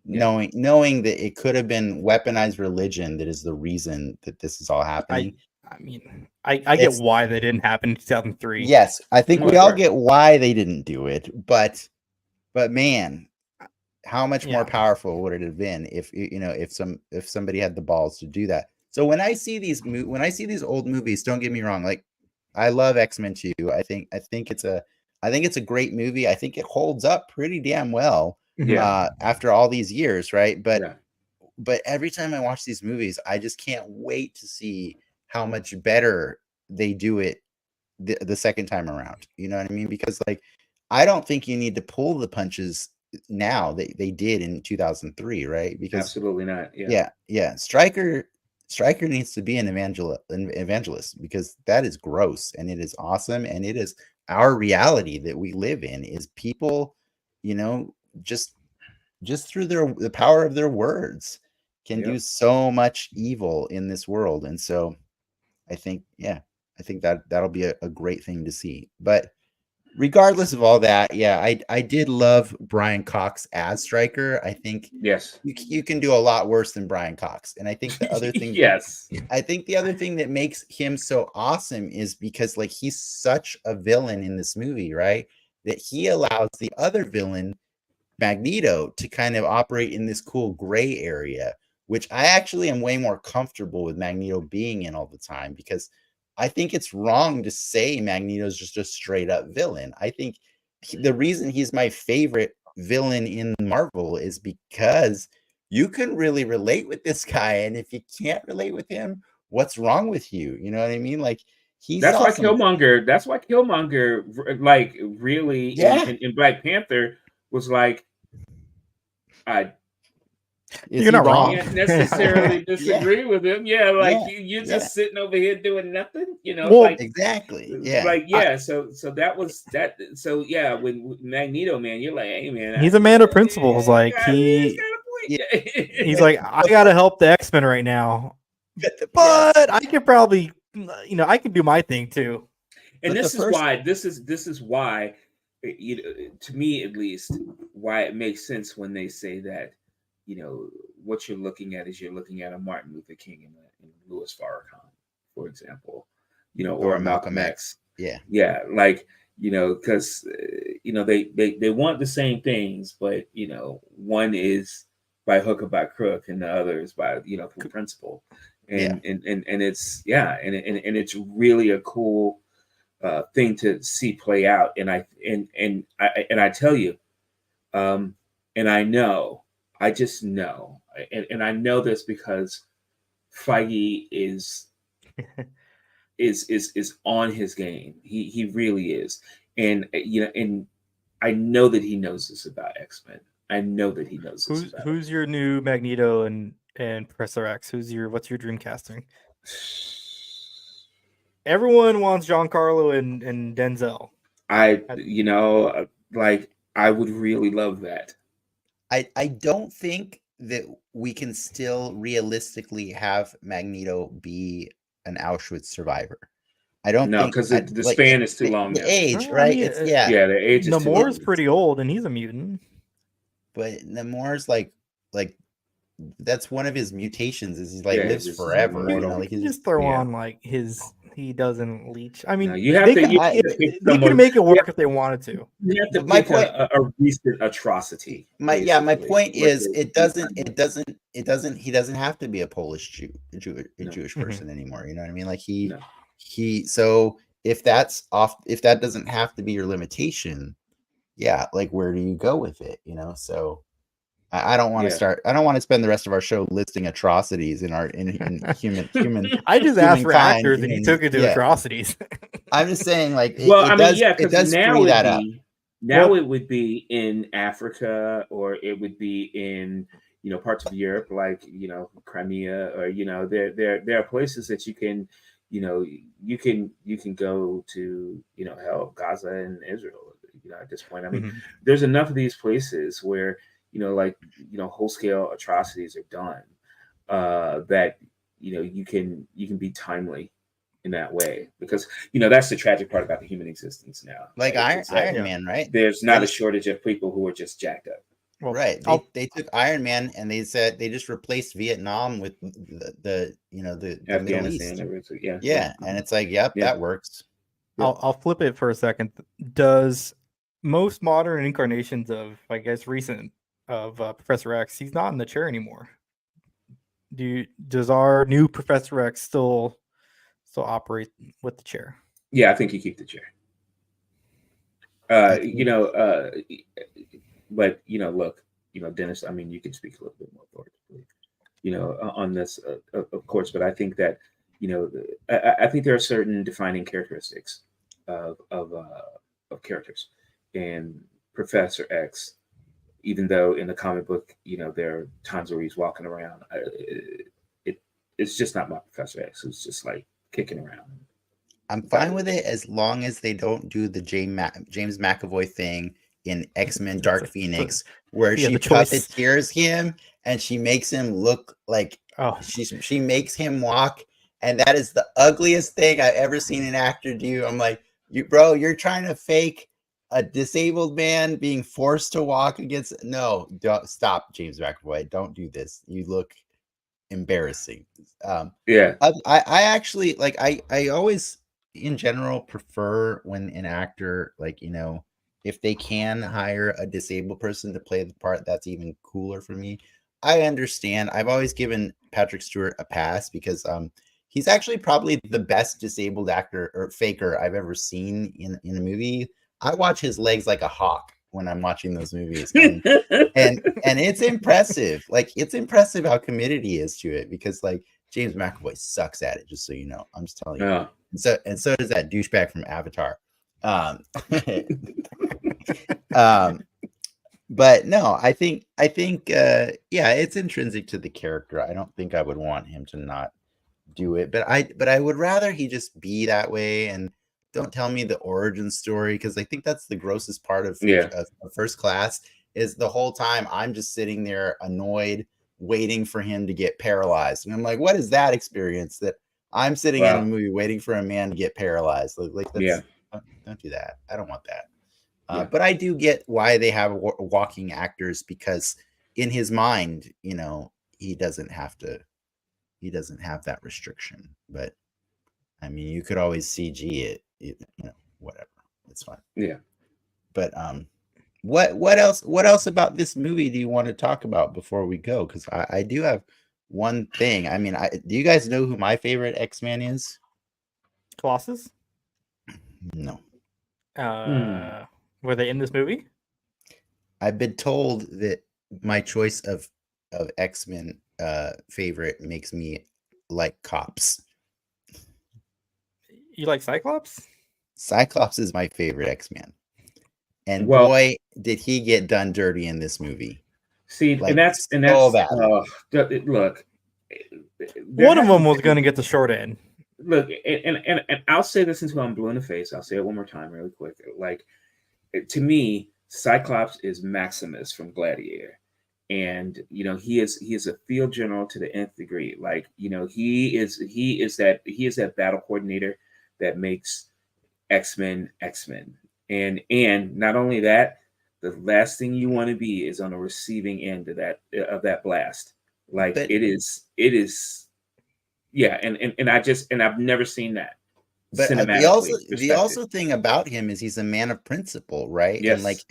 knowing that it could have been weaponized religion that is the reason that this is all happening. I mean, I get why they didn't happen in 2003. Yes, I think we all get why they didn't do it, but man, how much more powerful would it have been if if somebody had the balls to do that? So when I see these old movies, don't get me wrong, like I love X-Men 2. I think it's a great movie. I think it holds up pretty damn well after all these years, right? But every time I watch these movies, I just can't wait to see how much better they do it the second time around. You know what I mean? Because like I don't think you need to pull the punches now that they did in 2003, right? Because absolutely not. Stryker needs to be an evangelist because that is gross and it is awesome, and it is our reality that we live in is people, you know, just through the power of their words can do so much evil in this world. And so I think that'll be a great thing to see. But regardless of all that, I did love Brian Cox as Stryker. I think you can do a lot worse than Brian Cox. And I think the other thing I think the other thing that makes him so awesome is because like he's such a villain in this movie, right? That he allows the other villain, Magneto, to kind of operate in this cool gray area, which I actually am way more comfortable with Magneto being in all the time, because I think it's wrong to say Magneto's just a straight up villain. I think the reason he's my favorite villain in Marvel is because you can really relate with this guy. And if you can't relate with him, what's wrong with you? You know what I mean? Like that's awesome. Why Killmonger like really in Black Panther was like, you're not wrong. Can't necessarily disagree with him. You're just sitting over here doing nothing. You know, like exactly. So that was that. So when Magneto, man, you're like, hey man, he's a man of principles. Like he's like, I gotta help the X-Men right now, but I could probably, I can do my thing too. And this is why, to me at least, why it makes sense when they say that, what you're looking at is you're looking at a Martin Luther King and Louis Farrakhan, for example, or a Malcolm X. Like, because they want the same things, but one is by hook or by crook, and the other is by through principle, and it's and it's really a cool thing to see play out. And I tell you, and I just know, and I know this because Feige is on his game. He really is, and and I know that he knows this about X-Men. I know that he knows this. Who's your new Magneto and and Professor X? What's your dream casting? Everyone wants Giancarlo and Denzel. I would really love that. I don't think that we can still realistically have Magneto be an Auschwitz survivor. I don't No, think because the span is too long. The now. age, right? mean, It's the age is too long. Namor's pretty old, and he's a mutant. But Namor's like that's one of his mutations. Is he lives forever? You know, you can just throw on like he doesn't leach. I mean, no, you have to. They can make it work if they wanted to. You have to pick a recent atrocity. My point is he doesn't have to be a Polish Jewish person anymore. You know what I mean? Like so if that doesn't have to be your limitation, yeah, like where do you go with it? You know, so I don't want to start. I don't want to spend the rest of our show listing atrocities in human. I just asked for actors, and you took it to atrocities. I'm just saying, like, it does free that up. Now it would be in Africa, or it would be in parts of Europe, like Crimea, or there are places that you can go to hell, Gaza and Israel. At this point, I mean, there's enough of these places where whole scale atrocities are done that you can be timely in that way, because that's the tragic part about the human existence now. Like Iron Man, right? There's not a shortage of people who are just jacked up. Well, right. They took Iron Man and they said they just replaced Vietnam with the Middle East. Yeah, and it's like, that works. I'll flip it for a second. Does most modern incarnations of, I guess, recent of Professor X, he's not in the chair anymore. Does our new Professor X still operate with the chair? Yeah, I think you keep the chair. But look, Dennis, I mean, you can speak a little bit more authoritatively, on this, of course, but I think that, I think there are certain defining characteristics of characters, and Professor X, even though in the comic book, there are times where he's walking around, it's just not my Professor X. It's just like kicking around. I'm fine with it as long as they don't do the James McAvoy thing in X-Men Dark Phoenix, where she puppeteers him and she makes him look like she makes him walk, and that is the ugliest thing I've ever seen an actor do. I'm like, you're trying to fake a disabled man being forced to walk against. No, don't stop, James McAvoy. Don't do this. You look embarrassing. I actually I always in general prefer when an actor, if they can hire a disabled person to play the part, that's even cooler for me. I understand. I've always given Patrick Stewart a pass because he's actually probably the best disabled actor or faker I've ever seen in a movie. I watch his legs like a hawk when I'm watching those movies, and it's impressive. Like, it's impressive how committed he is to it, because James McAvoy sucks at it, just so you know. I'm just telling you. Yeah. And so does that douchebag from Avatar. But no, I think it's intrinsic to the character. I don't think I would want him to not do it, but I would rather he just be that way, and don't tell me the origin story, because I think that's the grossest part of First Class, is the whole time I'm just sitting there annoyed, waiting for him to get paralyzed. And I'm like, what is that experience, that I'm sitting in a movie waiting for a man to get paralyzed? Don't do that. I don't want that. But I do get why they have walking actors, because in his mind, he doesn't have that restriction. But I mean, you could always CG it, whatever. It's fine. Yeah. But what else about this movie do you want to talk about before we go? Because I do have one thing. I mean, do you guys know who my favorite X-Man is? Colossus? No. Were they in this movie? I've been told that my choice of X-Men favorite makes me like cops. You like Cyclops? Cyclops is my favorite X-Man. And boy, did he get done dirty in this movie. See, Like, and that's so bad. Look, one of them was going to get the short end. Look, and I'll say this until I'm blue in the face. I'll say it one more time, really quick. Like, to me, Cyclops is Maximus from Gladiator, and he is a field general to the nth degree. Like, he is that battle coordinator that makes X-Men, and not only that, the last thing you want to be is on the receiving end of that blast. Like, it is, yeah, and I've never seen that. But the also thing about him is he's a man of principle, right? Yes,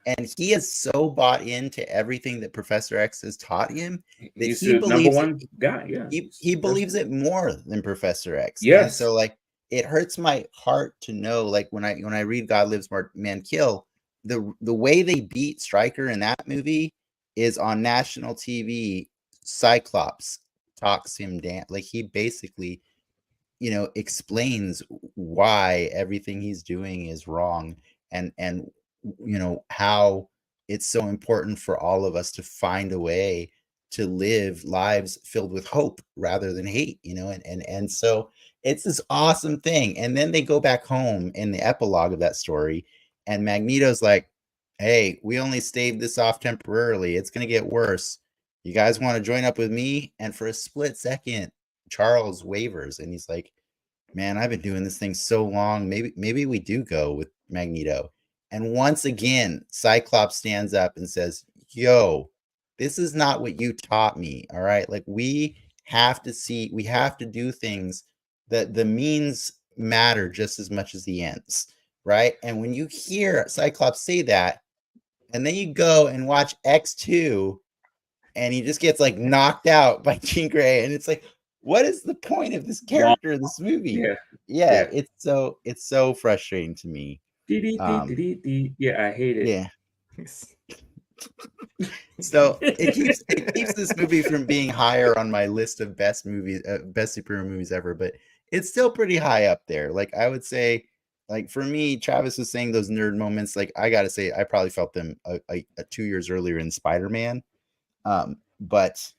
and he is so bought into everything that Professor X has taught him that he's he the believes number one guy. Yeah, he believes it more than Professor X. Yes. And so, like, it hurts my heart to know, like, when I read God Lives Man Kill, the way they beat Stryker in that movie is on national TV. Cyclops talks him down, like, he basically explains why everything he's doing is wrong, and how it's so important for all of us to find a way to live lives filled with hope rather than hate, and so it's this awesome thing. And then they go back home in the epilogue of that story, and Magneto's like, hey, we only staved this off temporarily, it's going to get worse, you guys want to join up with me? And for a split second, Charles wavers, and he's like, man, I've been doing this thing so long, maybe we do go with Magneto. And once again, Cyclops stands up and says, yo, this is not what you taught me. All right. Like, we have to do things that the means matter just as much as the ends. Right. And when you hear Cyclops say that, and then you go and watch X2, and he just gets like knocked out by Jean Grey, and it's like, what is the point of this character in this movie? Yeah. It's so frustrating to me. Yeah, I hate it. Yeah. So it keeps this movie from being higher on my list of best superhero movies ever, but it's still pretty high up there. Like, I would say, like, for me, Travis was saying those nerd moments. Like, I gotta say, I probably felt them 2 years earlier in Spider-Man. But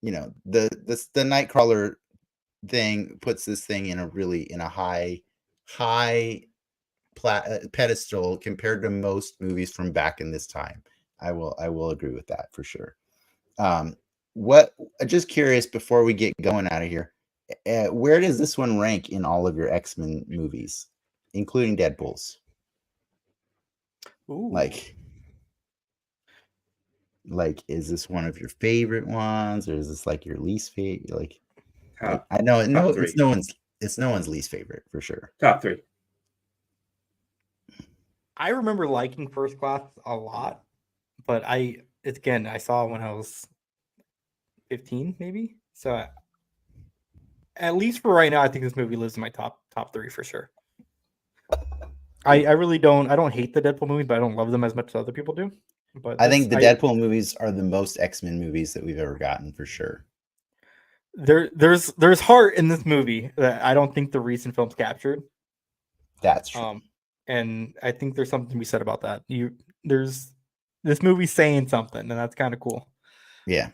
the Nightcrawler thing puts this thing in a high pedestal compared to most movies from back in this time. I will agree with that for sure. Just curious, before we get going out of here, where does this one rank in all of your X-Men movies, including Deadpool's? Ooh. Like, is this one of your favorite ones, or is this like your least favorite? Like, I know, it's no one's least favorite for sure. Top 3. I remember liking First Class a lot, but I saw it when I was 15, maybe. So at least for right now, I think this movie lives in my top 3 for sure. I really don't. I don't hate the Deadpool movies, but I don't love them as much as other people do. But I think the Deadpool movies are the most X-Men movies that we've ever gotten for sure. There's heart in this movie that I don't think the recent films captured. That's true. And I think there's something to be said about that. There's this movie saying something, and that's kind of cool. Yeah.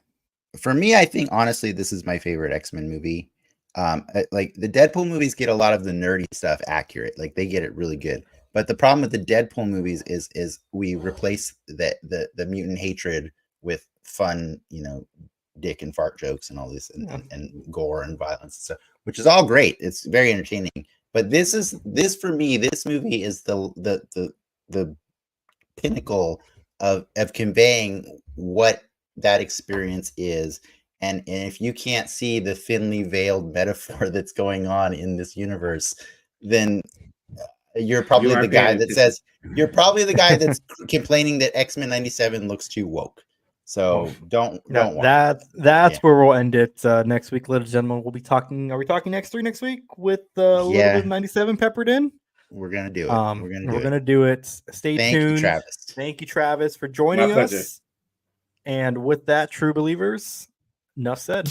For me, I think honestly, this is my favorite X-Men movie. Like, the Deadpool movies get a lot of the nerdy stuff accurate. Like, they get it really good. But the problem with the Deadpool movies is we replace the mutant hatred with fun, dick and fart jokes and all this, and gore and violence and stuff, which is all great. It's very entertaining. But for me, this movie is the pinnacle of conveying what that experience is. And if you can't see the thinly veiled metaphor that's going on in this universe, then you're probably the guy that's complaining that X-Men 97 looks too woke. So don't that's where we'll end it next week, ladies and gentlemen. We'll be talking. Are we talking X3 next week with a little bit of 97 peppered in? We're gonna do it. We're gonna do it. Stay tuned. Thank you, Travis, for joining us. And with that, true believers, enough said.